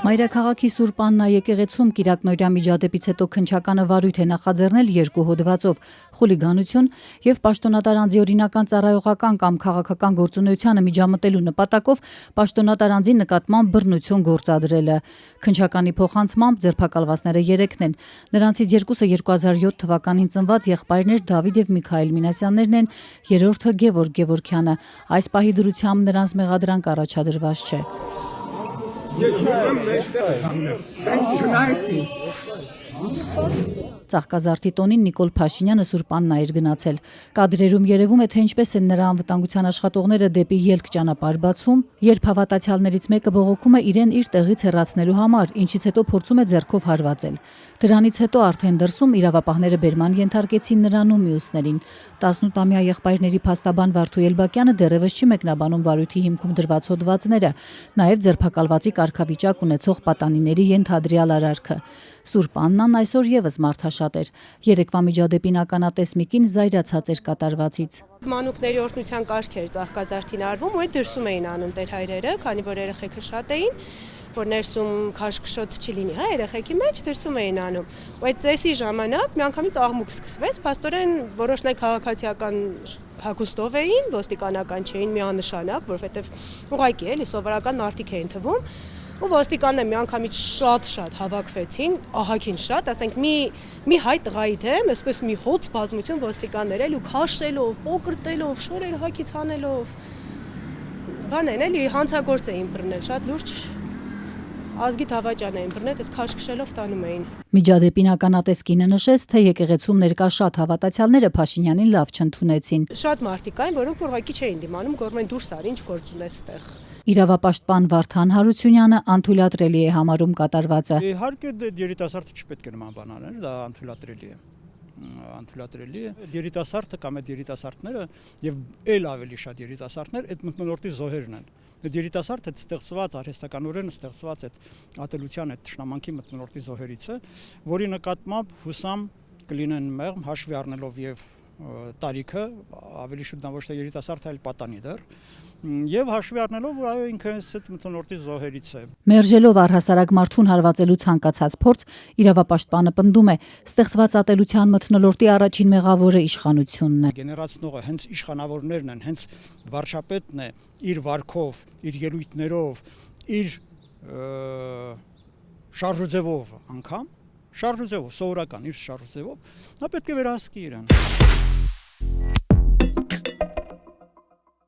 Մայրաքաղաքի Սուրբ Աննա եկեղեցում Կիրակնօրյա միջադեպից հետո քննչականը վարույթ է նախաձեռնել երկու հոդվածով՝ խուլիգանություն եւ պաշտոնատար անձի օրինական ծառայողական կամ քաղաքական գործունեությանը միջամտելու նպատակով պաշտոնատար անձի նկատմամբ բռնություն գործադրելը։ Քննչականի փոխանցմամբ ձերբակալվածները 3-ն են։ Նրանցից երկուսը 2007 թվականին ծնված եղբայրներ Դավիթ եւ Միքայել Մինասյաններն են, երրորդը Գևորգ Գևորգյանը։ Այս պահի դրությամբ նրանց մեղադրանք առաջադրված չէ։ Ծաղկազարդի տոնին Նիկոլ Փաշինյանը Սուրբ Աննա էր գնացել։ Կադրերում երևում է, թե ինչպես են նրա անվտանգության աշխատողները դեպի ելք ճանապարհ բացում, երբ հավատացյալներից մեկը բողոքում է իրեն իր տեղից հեռացնելու համար, ինչից հետո փորձում է ձեռքով հարվածել։ Դրանից հետո արդեն դրսում իրավապահները բերման ենթարկեցին նրան ու մյուսներին։ 18-ամյա եղբայրների փաստաբան Վարդուհի Էլբակյանը դեռևս չի մեկնաբանում վարույթի հիմքում դրված հոդվածները, նաև ձերբակալվածի կարգավիճակ ունեցող պատանիների ենթադրյալ արարքը։ Սուրբ Աննան այսօր եւս մարդաշատ էր։ Երեկվա միջադեպին ականատես մի կին զայրացած էր կատարվածից։ Մանուկների օրհնության կարգեր Ծաղկազարդին արվում ու այդ դրսում էին անում տերհայրերը, քանի որ երեխեքը շատ էին, որ ներսում քաշքշոտ չի լինի, հա, երեխեքի մեջ դրսում էին անում։ Ու այդ ծեսի ժամանակ միանգամից աղմուկ սկսվեց, փաստորեն որոշներ քաղաքացիական հագուստով էին, ոստիկանական չէին միանշանակ, որովհետև ուղղակի էլի սովորական մարդիկ էին թվում։ Ու ոստիկանները միանգամից շատ հավաքվեցին, ահագին շատ, ասենք մի հայ տղայի դեմ, այսպես մի հոծ բազմություն ոստիկաններ էլ ու քաշելով, պոկրտելով, շորեր հակից հանելով։ Բանեն էլի հանցագործ էին բռնել, շատ լուրջ ազգի դավաճան էին բռնել, այս քաշքշելով տանում էին։ Միջադեպին ականատես կինը նշեց, թե եկեղեցում ներկա շատ հավատացյալները Փաշինյանին լավ չընդունեցին։ Շատ մարդիկ կային, որոնք ուղղակի չէին դիմանում, գոռում էին դուրս արի, ինչ գործ ունես այդտեղ։ Իրավապաշտպան Վարդան Հարությունյանը անթույլատրելի է համարում կատարվածը։ Իհարկե երիտասարդը չպետք է նման բան անել, դա անթույլատրելի է։ Անթույլատրելի է։ Երիտասարդը կամ այդ երիտասարդները եւ ել ավելի շատ երիտասարդներ այդ մթնոլորտի զոհերն են։ Այդ երիտասարդը ստեղծված արհեստականորեն ստեղծված այդ ատելության այդ ճշնամանքի մթնոլորտի զոհերից է, որի նկատմամբ հուսամ կլինեն մեղմ հաշվի առնելով եւ տարիքը, ավելի շուտ նա ոչ թե երիտասարդ, այլ պատանի դեռ, եւ հաշվի առնելով, որ այո ինքը այդ մթնոլորտի զոհերից է։ Մերժելով առհասարակ մարդուն հարվածելու ցանկացած փորձ, իրավապաշտպանը պնդում է, ստեղծված ատելության մթնոլորտի առաջին մեղավորը իշխանությունն է։ Գեներացնողը հենց իշխանավորներն են, հենց վարչապետն է իր վարքով, իր ելույթներով, իր շարժուձևով անգամ, շարժուձևով, սովորական իր շարժուձևով, նա պետք է վերահսկի իրեն։